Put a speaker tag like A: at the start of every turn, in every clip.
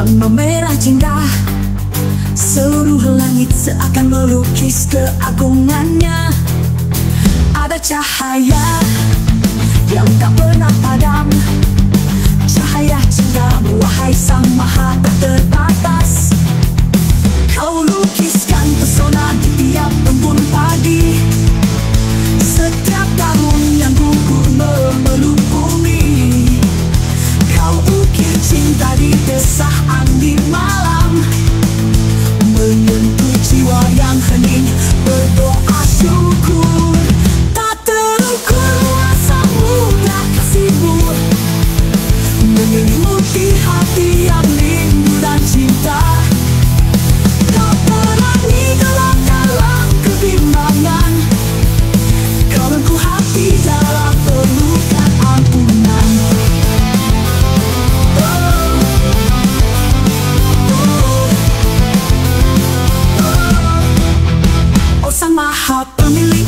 A: yang memerah cinta. Seluruh langit seakan melukis keagungannya. Ada cahaya yang tak pernah padam, cahaya cintamu wahai Sang Maha tak terbatas. Kau lukiskan pesona di tiap embun pagi, setiap tahun yang gugur memeluk bumi. Kau ukir cinta di desah angin malam, menyentuh jiwa yang hening, berdoa syukur. Tak terukur kuasamu dan kasihmu, menyelimuti hati yang rindu dan cinta. Kau perangi dalam kebimbangan, kau rengkuh hati dalam pelukan ampunan. Oh Sang Maha Pemilik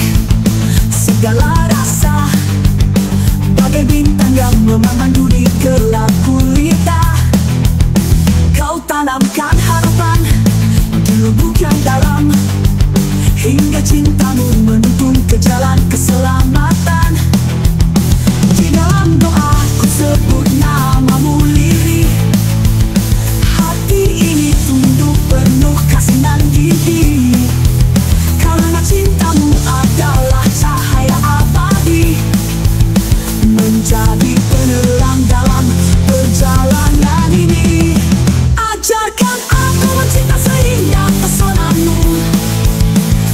A: segala rasa, bagai bintang yang memandu di gelap gulita. Kau tanamkan harapan di lubuk yang dalam, hingga cintamu menuntun ke jalan keselamatan. Di dalam doa ku sebut namamu lirih, hati ini tunduk penuh kasih nan gigih. Karena cintamu adalah cahaya abadi, menjadi penerang dalam perjalanan ini. Ajarkan aku mencinta sehingga pesonamu,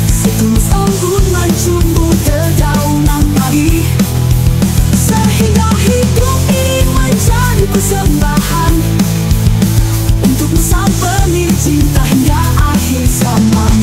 A: setulus embun mencumbu dedaunan pagi, sehingga hidup ini menjadi persembahan untukmu sang pemilik cinta hingga akhir zaman.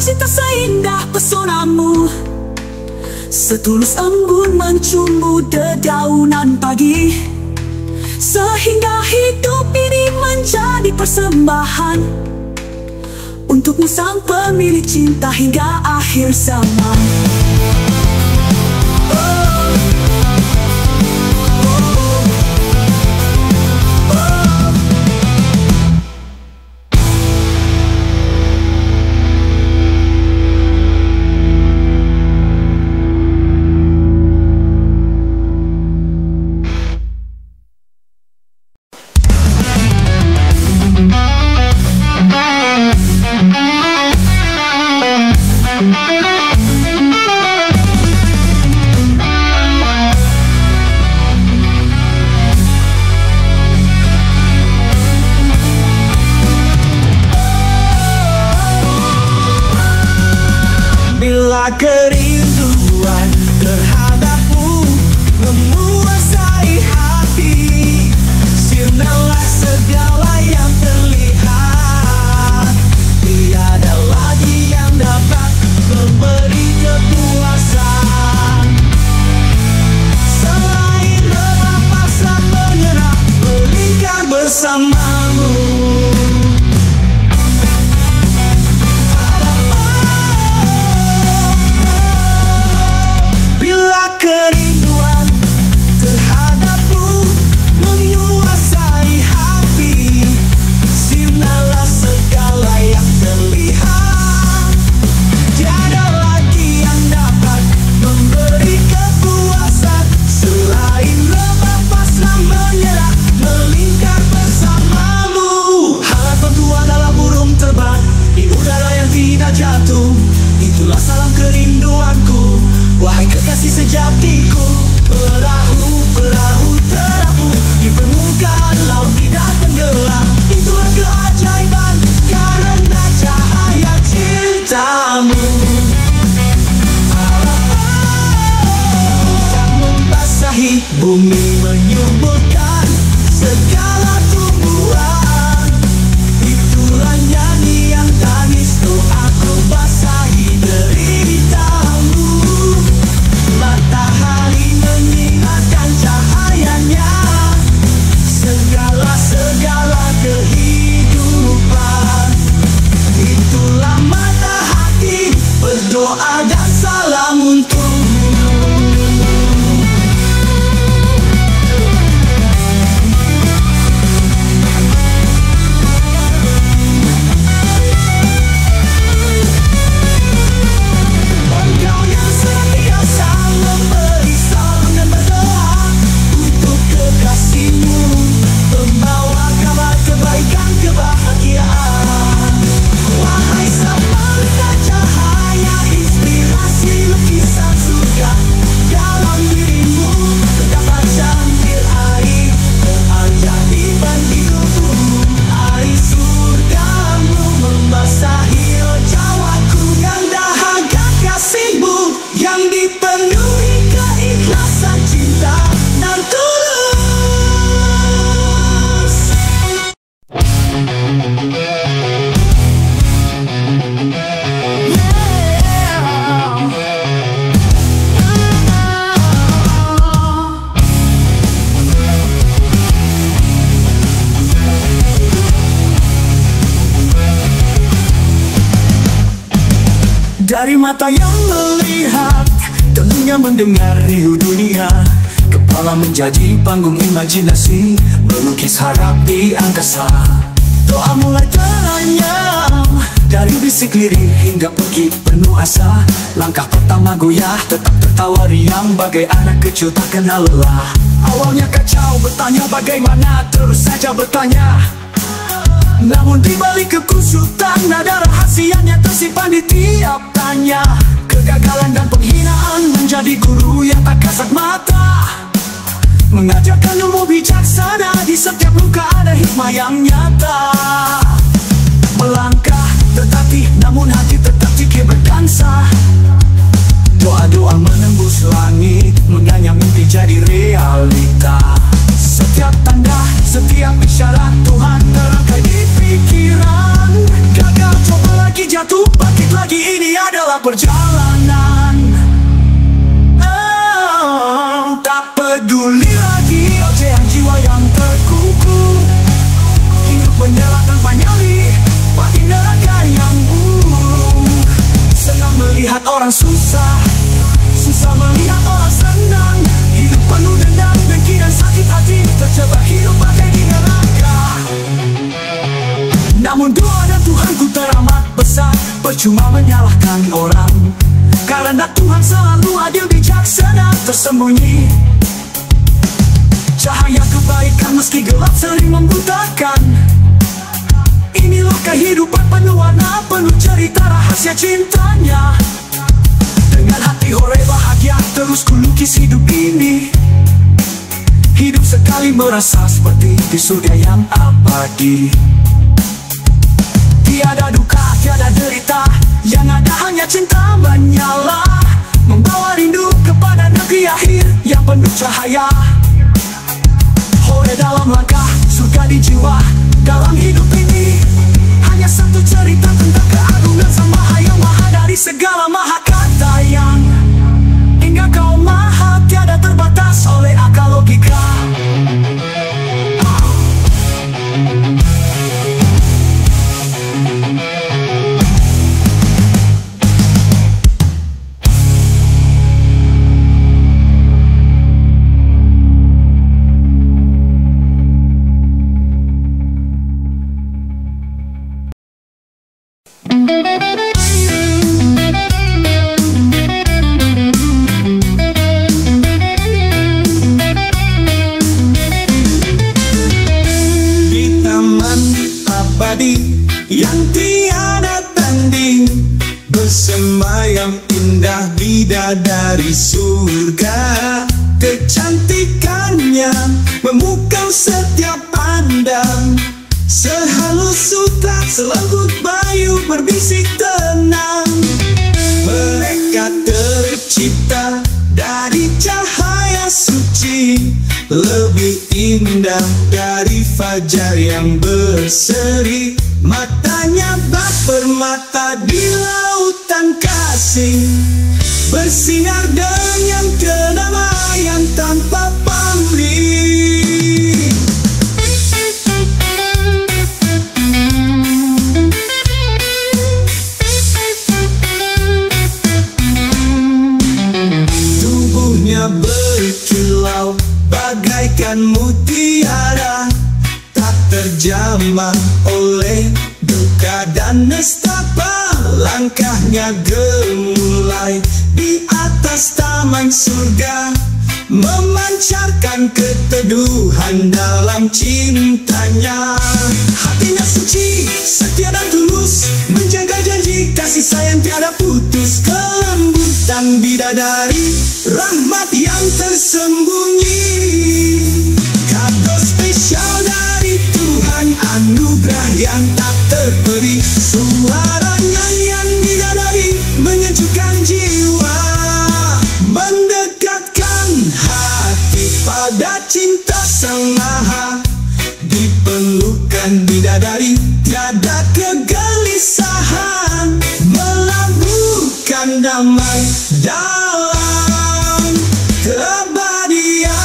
A: Cinta seindah pesonamu, setulus embun mencumbu dedaunan pagi, sehingga hidup ini menjadi persembahan untukmu sang pemilik cinta hingga akhir zaman.
B: Bila kerinduan terhadapmu menguasai hati, sirnalah segala yang terlihat. Tiada lagi yang dapat memberi kepuasan selain lepas dan menyerah, melingkar bersamamu. Kerinduan terhadapmu menguasai hati, sirnalah segala yang terlihat. Tiada lagi yang dapat memberi kepuasan selain lepas dan menyerah, melingkar bersamamu. Harapanku adalah burung terbang di udara yang tidak jatuh, itulah salam kerinduanku, wahai kekasih sejatiku. Perahu terapung di permukaan laut tidak tenggelam, itulah keajaiban karena cahaya cintamu. Hujan membasahi bumi, menyuburkan segala tumbuhan. dipenuhi keikhlasan cinta dan tulus.
A: Dari mata yang melihat, telinga mendengar riuh dunia, kepala menjadi panggung imajinasi, melukis harap di angkasa. Doa mulai teranyam, dari bisik lirik hingga pergi penuh asa. Langkah pertama goyah, tetap tertawa riang, bagai anak kecil tak kenal lelah. Awalnya kacau, bertanya bagaimana, terus saja bertanya. Namun di balik kekusutan, nada rahasianya tersimpan di tiap tanya. Kegagalan dan penghinaan menjadi guru yang tak kasat mata, mengajarkan ilmu bijaksana, di setiap luka ada hikmah yang nyata. Melangkah tetapi namun hati tetap fikir berdansa. Doa-doa menembus langit, menganyam mimpi jadi realita. Setiap tanda, setiap isyarat Tuhan terangkai di pikiran. Gagal coba lagi, jatuh bangkit lagi, ini adalah perjalanan. Tak peduli lagi ocehan jiwa yang terkuku, hidup menyala tanpa nyali, bagi neraka yang buruk. Senang melihat orang susah, susah melihat orang senang. Hidup penuh dendam, dengki dan sakit hati, terjebak hidup bagai di neraka. Namun doa dan Tuhanku teramat besar, percuma menyalahkan orang, karena Tuhan selalu adil bijaksana, tersembunyi cahaya kebaikan meski gelap sering membutakan. Inilah kehidupan penuh warna, penuh cerita rahasia cintanya. Dengan hati hore bahagia terus kulukis hidup ini. Hidup sekali merasa seperti di surga yang abadi. Tiada duka, tiada derita, yang ada hanya cinta menyala, membawa rindu kepada negeri akhir yang penuh cahaya. Hore dalam langkah, surga di jiwa, dalam hidup ini hanya satu cerita tentang keagungan Sang Maha yang maha dari segala maha kata yang hingga kau maha tiada terbatas oleh akal logika.
B: Yang tiada tanding, bersemayam indah bidadari surga. Kecantikannya memukau setiap pandang, sehalus sutra, selembut bayu berbisik tenang. Mereka tercipta dari cahaya suci, lebih indah dari fajar yang berseri. Matanya bak permata di lautan kasih, bersinar dengan kedamaian tanpa pamrih. Tubuhnya berkilau bagaikan mutiara, tak terjamah oleh duka dan nestapa. Langkahnya gemulai di atas taman surga, memancarkan keteduhan dalam cintanya. Hatinya suci, setia dan tulus, menjaga janji kasih sayang tiada putus. Kelembutan bidadari, rahmat yang tersembunyi, kado spesial dari Tuhan, anugerah yang tak terperi. Suara nyanyian bidadari menyejukkan jiwa, cinta sang maha, diperlukan bidadari, tiada kegelisahan, melabuhkan damai dalam keabadian.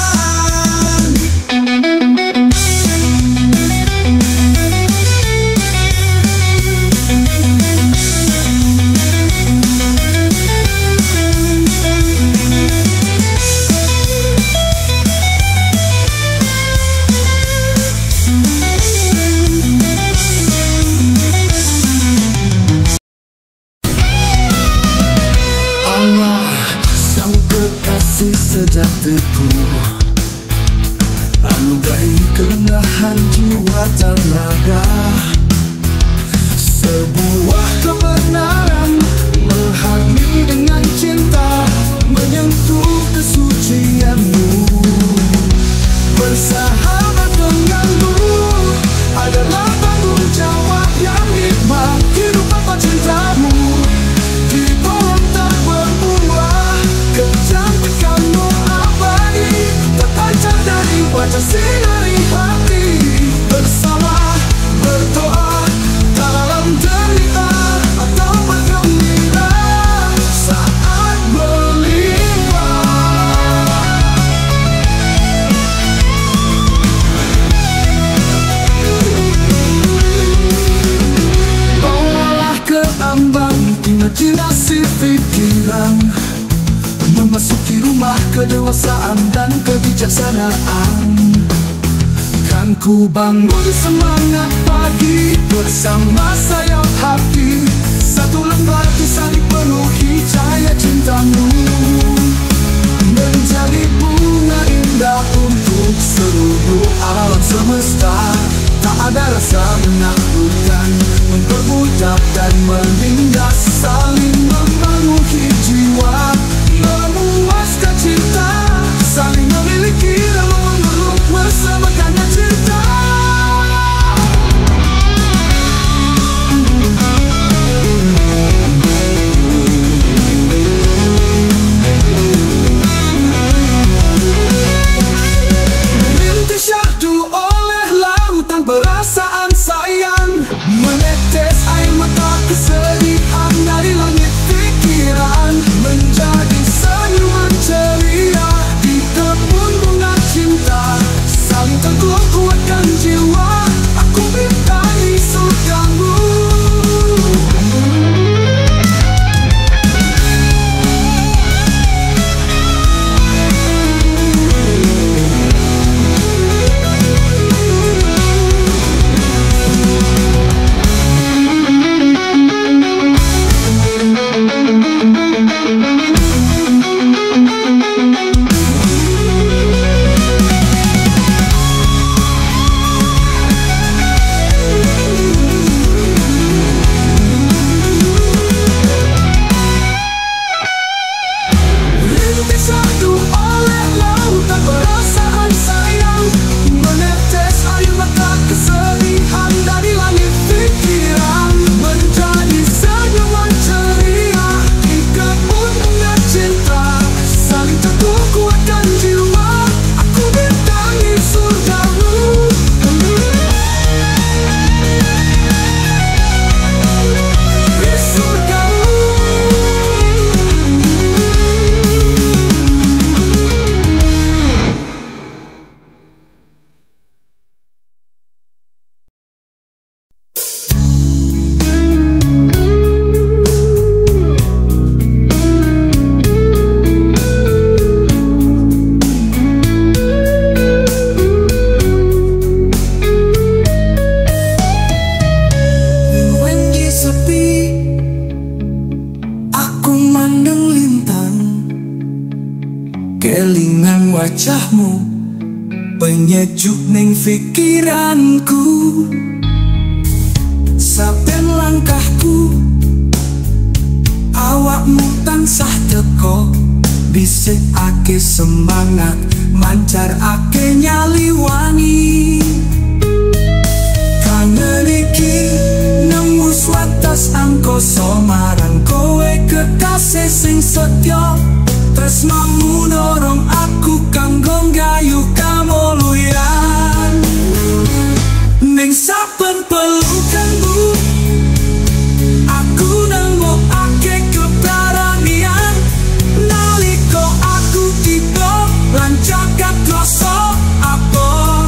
A: Sejatiku anugerahi kelengahan jiwa dan raga, sebuah kebenaran menghargai dengan cinta, menyentuh kesucianmu. Bersahabat denganmu adalah tanggung jawab yang hikmah, hidup tanpa cintamu di pohon tak berbuah, kecantikanmu abadi, tak terpancar dari wajah sinari hati. Bersama berdoa dalam derita atau bergembira saat berlimpah. Bawalah ke ambang imajinasi pikiran, memasuki rumah kedewasaan dan kebijaksanaan. Kan ku bangun semangat pagi bersama sayap hati, satu lembar kisah dipenuhi cahaya cintamu, menjadi bunga indah untuk seluruh alam semesta. Tak ada rasa menakutkan, memperbudak dan menindas, saling memenuhi jiwa, memuaskan cinta, saling memiliki dan memeluk bersamakannya cinta. Melintas syahdu oleh lautan perasaan sayang, menetes air mata kesedihan dari langit pikiran, menjadi senyuman ceria di kebun bunga cinta, saling teguh kuatkan jiwa, aku bintangi surgamu. Kelingan wajahmu penyejuk ning pikiranku, saben langkahku awakmu tansah teko, bisikake semangat, mancarake nyali wangi. Kangen iki nemu swatas angkoso marang kowe kekasih sing setya, tresnamu dorong aku kanggo nggayu kamulu. Ning saben pelukanmu aku nemokake keberanian. Nalika aku tiba lan jagat rasa apa,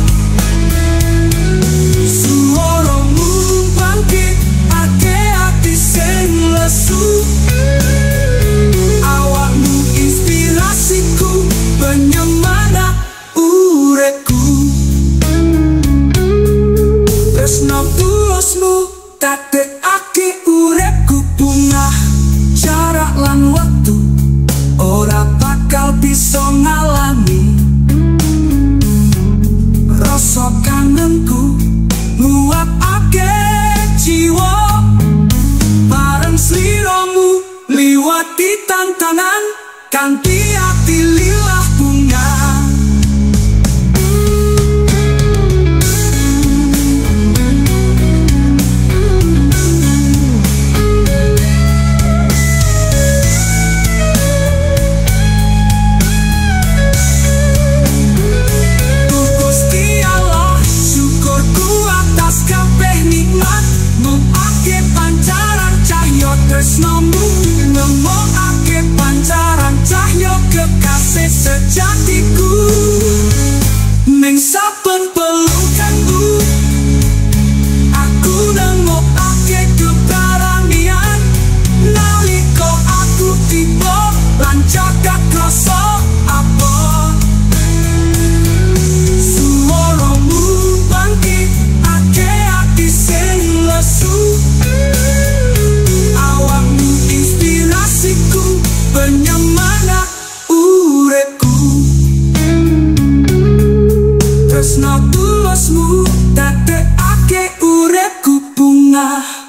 A: suaramu bangkitake ati sing lesu. Awakmu inspirasiku, penyemangat uripku. Tresno tulusmu dadekake uripku bungah. Jarak lan wektu ora bakal bisa ngalami rasa kangenku nguapake jiwa. Bareng sliramu liwati tantangan kanthi ati lilah bunga. Tresnomu nemokake pancaran cahya kekasih sejatiku. Ning saben pelukanmu aku nemokake keberanian. Nalika aku tiba lan jagat rasa apa, suaramu bangkitake ati sing lesu. Penyemangat uripku. Tresno tulusmu dadekake uripku bungah.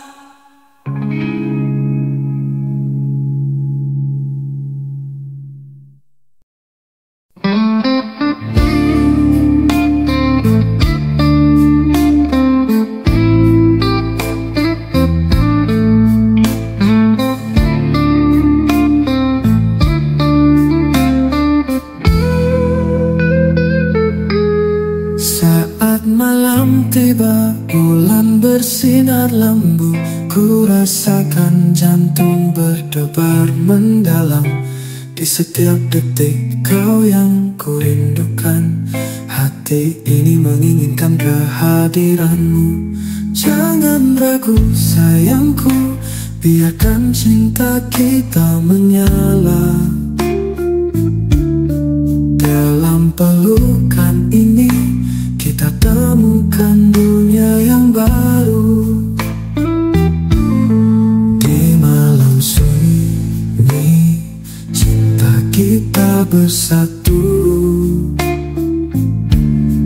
C: Tiba bulan bersinar lembu, ku rasakan jantung berdebar mendalam. Di setiap detik kau yang ku rindukan, hati ini menginginkan kehadiranmu. Jangan ragu sayangku, biarkan cinta kita menyala. Dalam pelukan ini kita temukan dunia yang baru. Di malam sunyi cinta kita bersatu,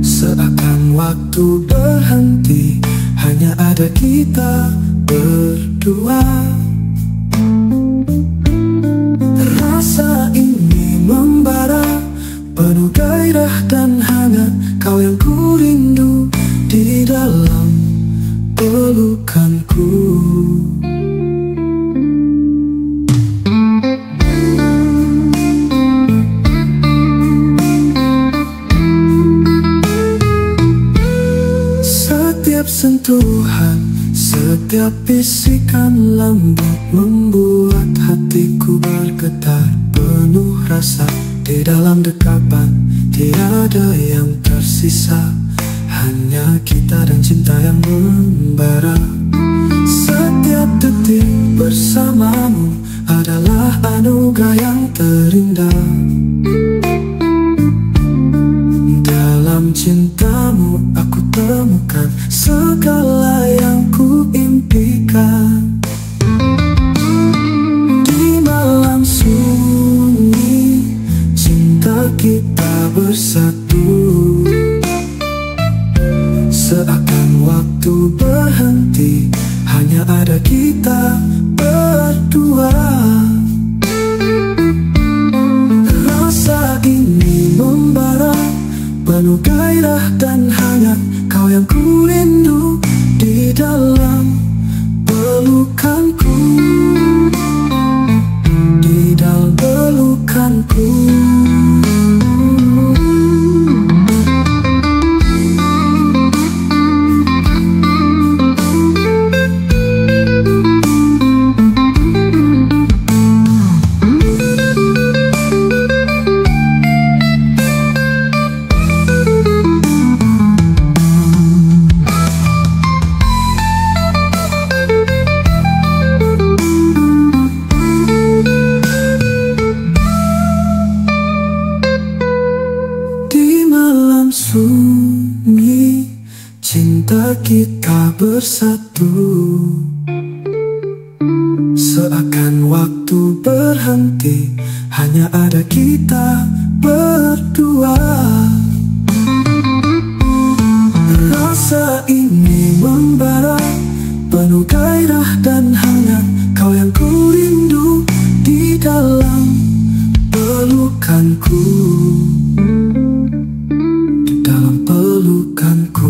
C: seakan waktu berhenti, hanya ada kita berdua. Rasa ini membara, penuh gairah dan hangat. Kau yang ku rindu di dalam pelukanku. Setiap sentuhan, setiap bisikan lembut membuat hatiku bergetar. Penuh rasa di dalam dekapan, tiada yang tersisa, hanya kita dan cinta yang membara. Setiap detik bersamamu adalah anugerah yang terindah. Dalam cintamu aku temukan segala yang ku impikan. Di malam sunyi cinta kita bersatu, seakan waktu berhenti, hanya ada kita berdua. Rasa ini membara, penuh gairah dan hangat. Kau yang ku rindu di dalam pelukanku, di dalam pelukanku. sunyi, cinta kita bersatu. Seakan waktu berhenti, hanya ada kita berdua. Rasa ini membara, penuh gairah dan hangat. Kau yang ku rindu di dalam pelukanku, di dalam pelukanku.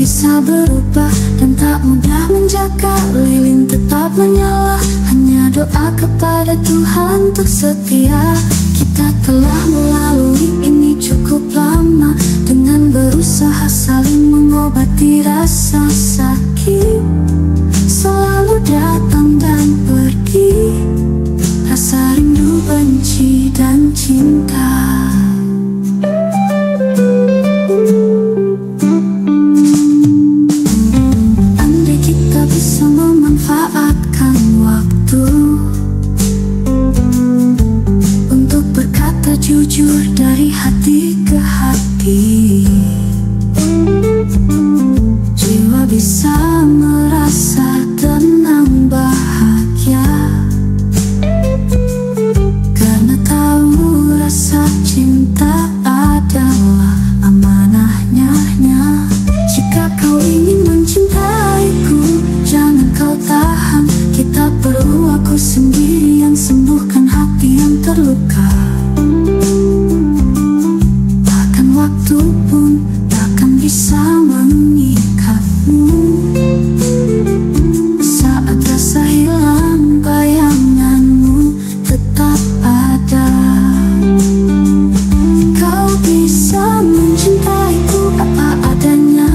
D: Bisa berubah dan tak mudah menjaga, lilin tetap menyala. Hanya doa kepada Tuhan untuk setia. Kita telah melalui ini cukup lama, dengan berusaha saling mengobati rasa sakit. Selalu datang dan pergi, rasa rindu, benci, dan cinta. Jujur dari hati ke hati, jiwa bisa merasa tenang bahagia, karena tahu rasa cinta adalah amanahnya. Jika kau ingin mencintaiku, jangan kau tahan. Kita perlu aku sendiri yang sembuhkan hati yang terluka. Waktu pun takkan bisa mengikatmu. Saat rasa hilang, bayanganmu tetap ada. Kau bisa mencintaiku apa adanya.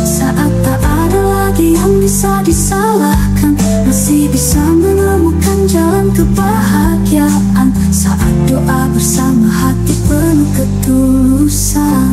D: Saat tak ada lagi yang bisa disalahkan, masih bisa menemukan jalan kebahagiaan. Saat doa bersama, hati penuh ketulusan.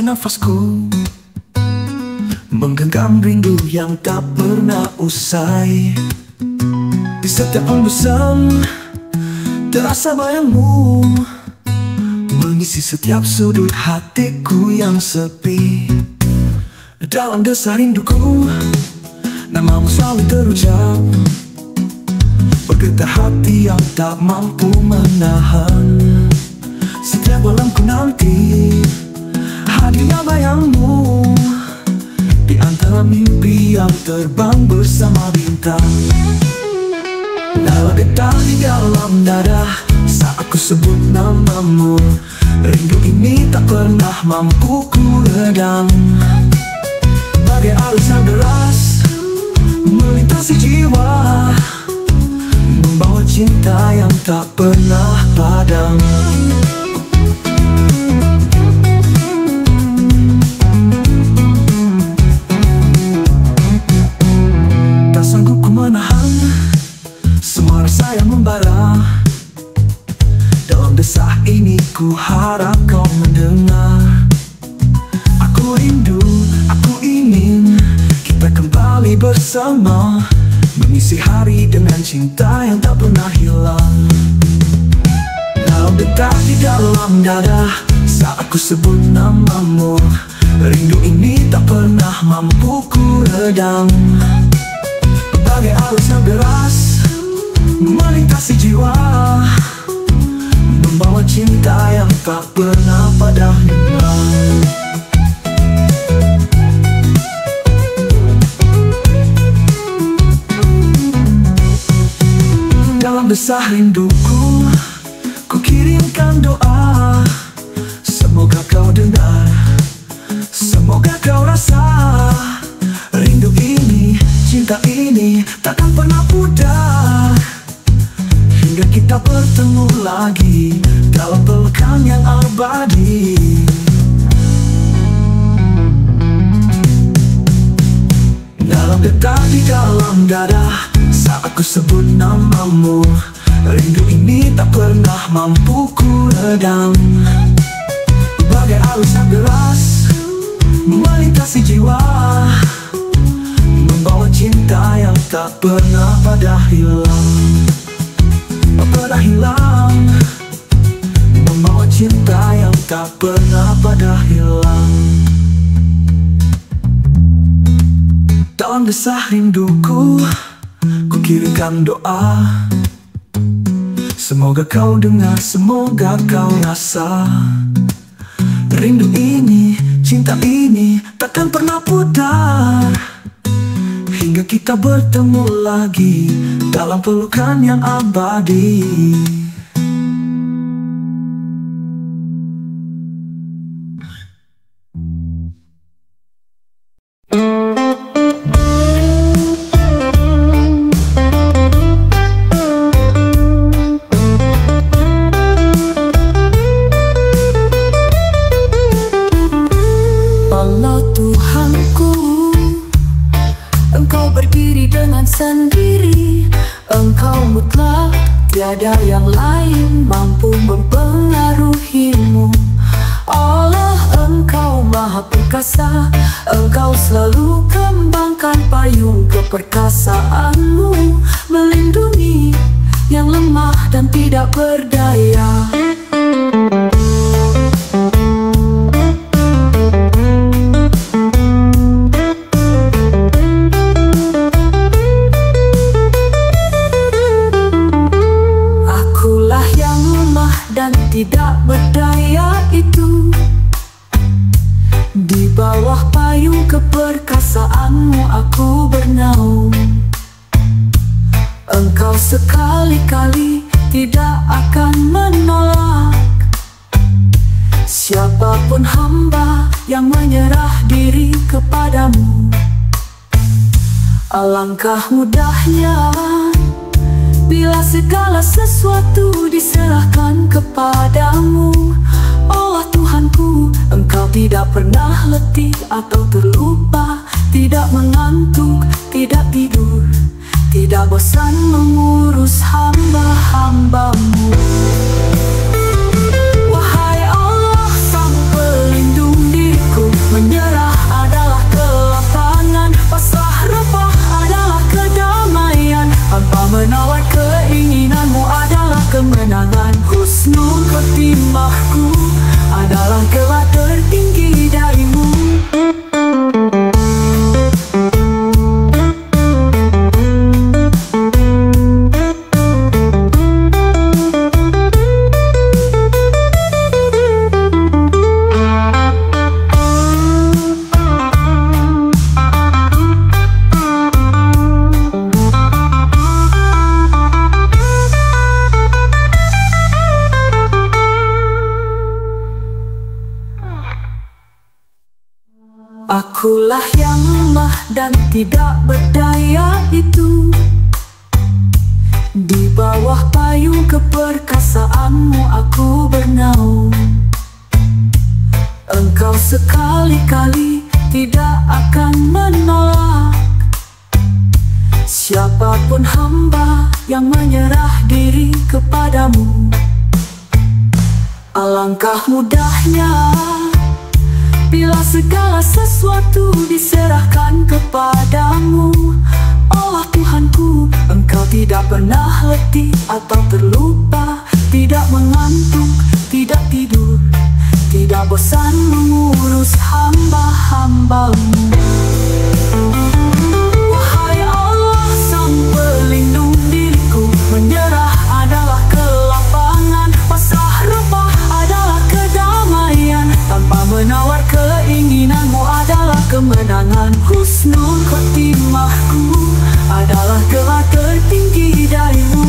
C: Nafasku menggenggam rindu yang tak pernah usai. Di setiap hembusan terasa bayangmu, mengisi setiap sudut hatiku yang sepi. Dalam desah rinduku, namamu selalu terucap, bergetar hati yang tak mampu menahan. Setiap malam ku nanti hadirnya bayangmu, di antara mimpi yang terbang bersama bintang. Nalar getar di dalam dada saat ku sebut namamu. Rindu ini tak pernah mampu ku redam. Bagai arus yang deras melintasi jiwa, membawa cinta yang tak pernah padam. Sanggup ku menahan semua rasa yang membara. Dalam desah ini ku harap kau mendengar. Aku rindu, aku ingin kita kembali bersama, mengisi hari dengan cinta yang tak pernah hilang. Dalam detak di dalam dada, saat ku sebut namamu, rindu ini tak pernah mampu ku redam. Bagai arus yang deras melintasi jiwa, membawa cinta yang tak pernah padam. Dalam desah rinduku, ku kirimkan doa. Semoga kau dengar, semoga kau rasa. Rindu ini, cinta ini takkan pernah pudar, hingga kita bertemu lagi dalam pelukan yang abadi. Dalam detak di dalam dada, saat ku sebut namamu, rindu ini tak pernah mampu ku redam. Bagai arus yang deras melintasi jiwa, membawa cinta yang tak pernah pada hilang. Pernah hilang, membawa cinta yang tak pernah pada hilang. Dalam desah rinduku, ku kirimkan doa. Semoga kau dengar, semoga kau rasa. Rindu ini, cinta ini takkan pernah pudar, hingga kita bertemu lagi dalam pelukan yang abadi.
D: Allah Tuhanku, Engkau berdiri dengan sendiri, Engkau mutlak, tiada yang lain mampu mempengaruhimu. Allah, Engkau maha perkasa, Engkau selalu kembangkan payung keperkasaanmu, melindungi yang lemah dan tidak berdaya. Dan tidak berdaya itu, di bawah payung keperkasaanmu aku bernaung. Engkau sekali-kali tidak akan menolak siapapun hamba yang menyerah diri kepadamu. Alangkah mudahnya bila segala sesuatu diserahkan kepadamu. Allah Tuhanku, Engkau tidak pernah letih atau terlupa, tidak mengantuk, tidak tidur, tidak bosan mengurus hamba-hambamu. Wahai Allah, Sang Pelindung diriku, menyerah adalah kelapangan, pasrah rebah adalah kedamaian, tanpa menawar keinginanmu adalah kemenangan. Husnul khotimahku adalah gelar tertinggi darimu. Akulah yang lemah dan tidak berdaya itu, di bawah payung keperkasaanmu aku bernaung. Engkau sekali-kali tidak akan menolak siapapun hamba yang menyerah diri kepadamu. Alangkah mudahnya bila segala sesuatu diserahkan kepadamu. Oh Tuhanku, Engkau tidak pernah letih atau terlupa, tidak mengantuk, tidak tidur, tidak bosan mengurus hamba-hambamu. Wahai Allah Sang Pelindung diriku, menyerah adalah kelapangan, pasrah rebah adalah kedamaian, tanpa menawar keinginanmu adalah kemenangan. Husnul khotimahku adalah doa tertinggi darimu.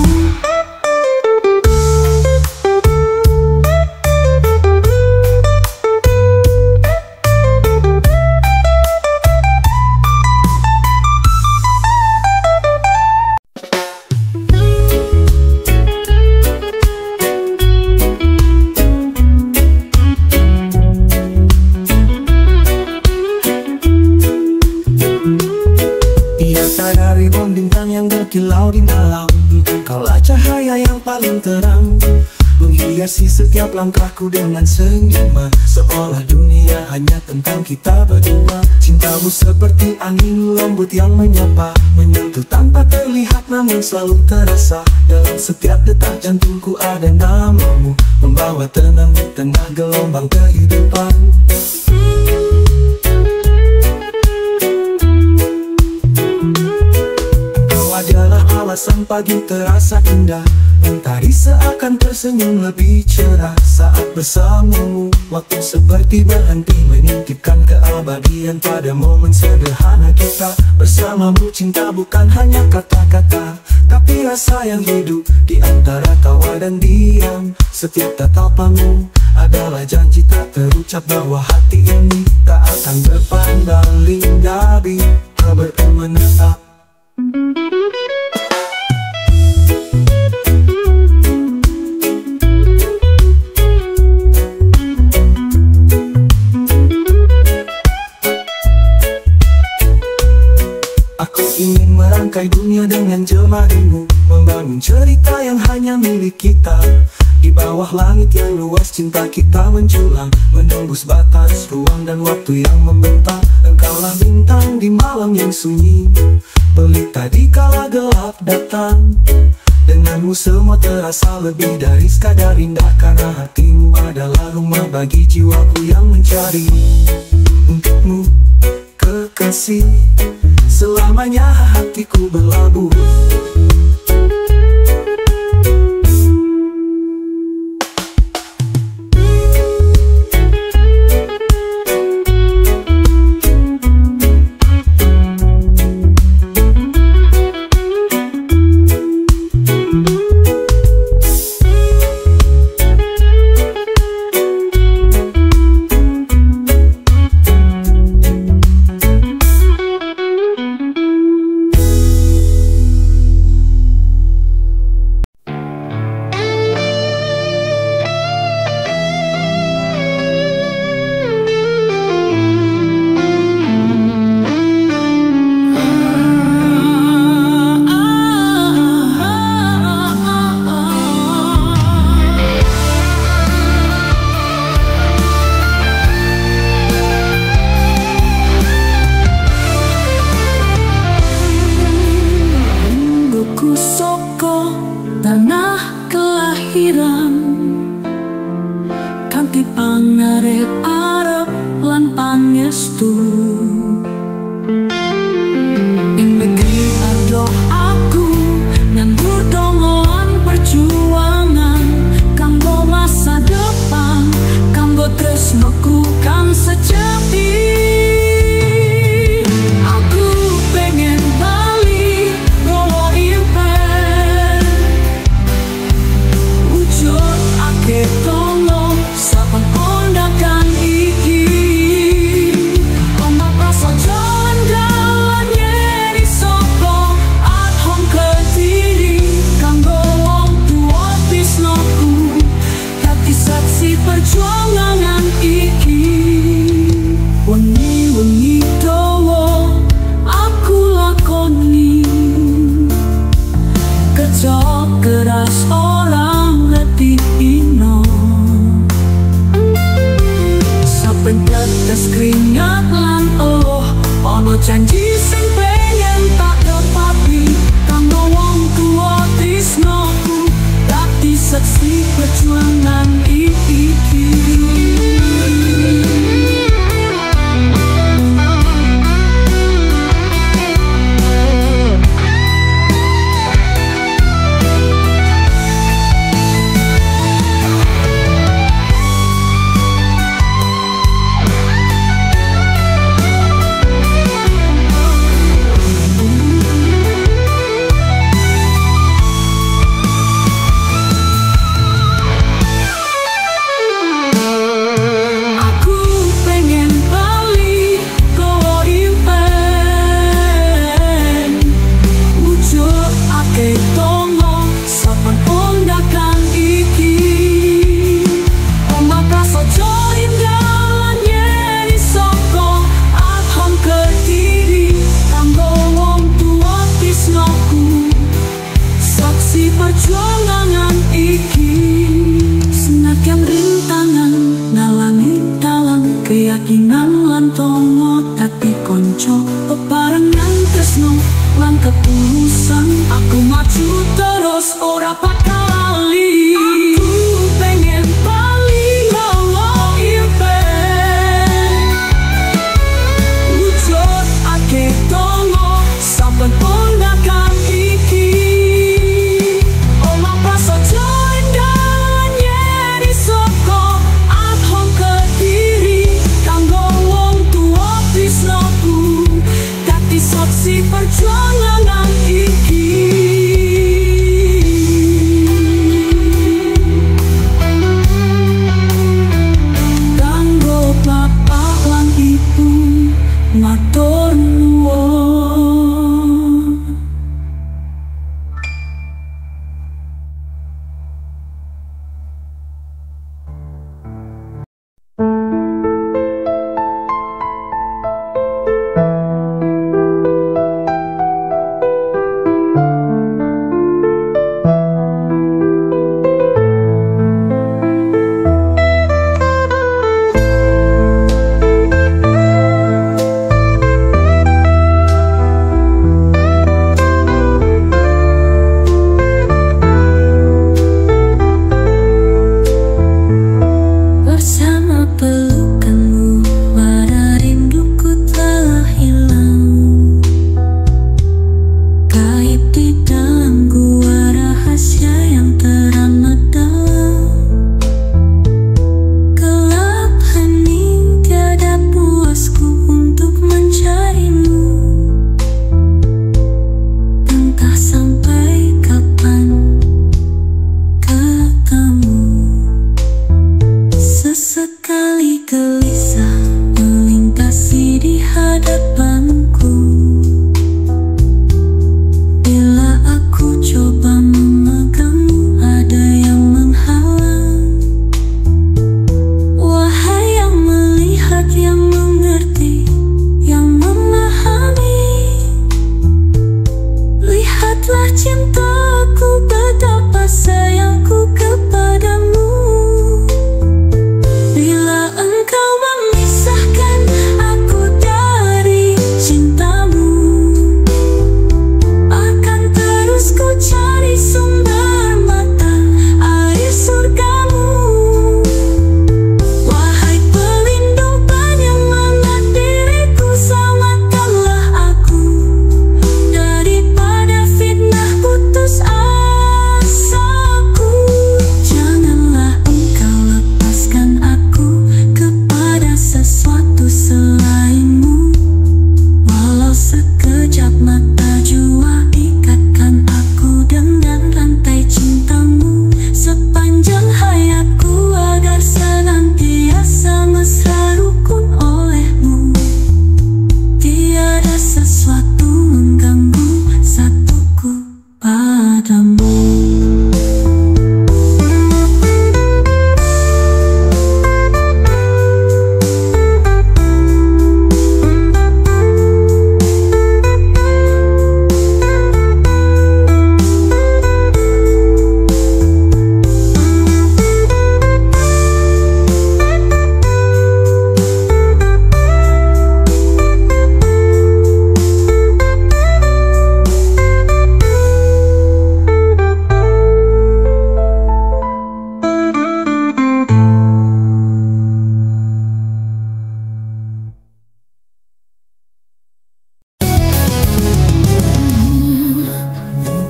C: Kilau di malam, Kaulah cahaya yang paling terang, menghiasi setiap langkahku dengan senyuman, seolah dunia hanya tentang kita berdua. Cintamu seperti angin lembut yang menyapa, menyentuh tanpa terlihat namun selalu terasa. Dalam setiap detak jantungku ada namamu, membawa tenang di tengah gelombang kehidupan. Alasan pagi terasa indah, mentari seakan tersenyum lebih cerah saat bersamamu. Waktu seperti berhenti menitipkan keabadian pada momen sederhana kita. Bersamamu cinta bukan hanya kata-kata, tapi rasa yang hidup di antara tawa dan diam. Setiap tatapanmu adalah janji tak terucap bahwa hati ini tak akan berpaling dari bertemu menetap. Ingin merangkai dunia dengan jemarimu, membangun cerita yang hanya milik kita. Di bawah langit yang luas cinta kita menjulang, menembus batas ruang dan waktu yang membentang. Engkaulah bintang di malam yang sunyi, pelita di kala gelap datang. Denganmu semua terasa lebih dari sekadar indah, karena hatimu adalah rumah bagi jiwaku yang mencari. Untukmu kekasih, selamanya hatiku berlabuh.
D: Pangarep arep lan pangestu ing negeri ardo aku nyandur dongoan perjuangan kanggo masa depan, kanggo tresnoku kang sejati. Aku pengen bali nggawa impen wujud akeh tolong saben ondakan iki. Ono prasaja jalan nyeri sapa at home Kediri kanggo wong tuwa bisnoku dadi saksi perjuangan iki. Wengi-wengi dawa aku lakoni kerja keras orang letih ino. Saben tetes keringat lan ono janji ojo peparengan tresno langkah urusan aku maju terus ora bakal lali. Aku pengen bali ngomong impen wujud ake tongo sampai ponakan iki oma prasaja indah nyeri soko adhong kediri kanggo wong tua tresnoku dadi saksi perjuangan iki. Kanggo bapak lan ibu matur nuwun. Bersama pelukanmu wadah rinduku telah hilang, gaib di dalam gua rahasia yang teramat dalam. Gelap hening tiada puasku untuk mencarimu, entah sampai kapan ketemu. Sesekali gelisah melintasi di hadapanku bila aku coba memegangmu, ada yang menghalang. Wahai yang melihat, yang mengerti, yang memahami, lihatlah cintaku, betapa sayangku kepadamu. Bila engkau memisahkan aku dari cintamu, akan terus ku cari sumber mata air surgamu. Wahai pelindung penyemangati diriku, selamatkanlah aku daripada fitnah putus asaku. Janganlah engkau lepaskan aku kepada sesuatu selainmu, walau sekejap mata jua ikatkan aku dengan rantai cintamu sepanjang hayatku, agar senantiasa mesra rukun olehmu. Tiada sesuatu mengganggu satuku padamu.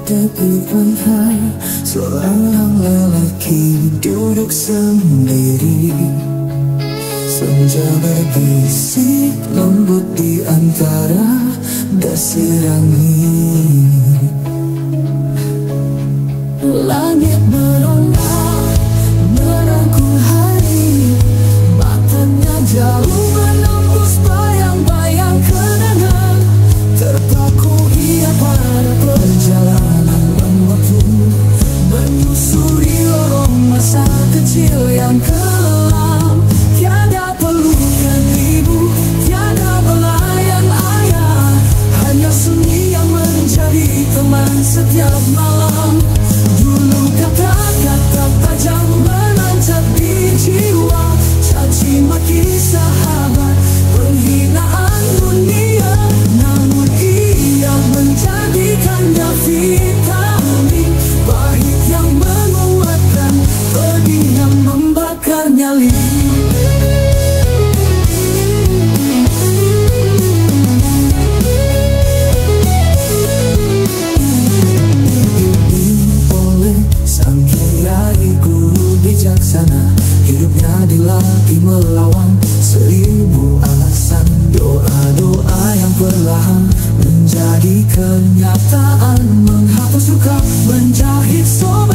C: Tegukan hai seorang lelaki duduk sendiri, senja berbisik lembut di antara desir angin. Langit merona merangkul hari, matanya jauh menembus bayang-bayang kenangan. Terpaku ia pada perjalanan waktu, menyusuri lorong masa kecil yang kelam. Tiada pelukan ibu, tiada belayan ayah, hanya sunyi yang menjadi teman setiap malam. Dulu katakan perlahan menjadi kenyataan, menghapus luka, menjahit sobat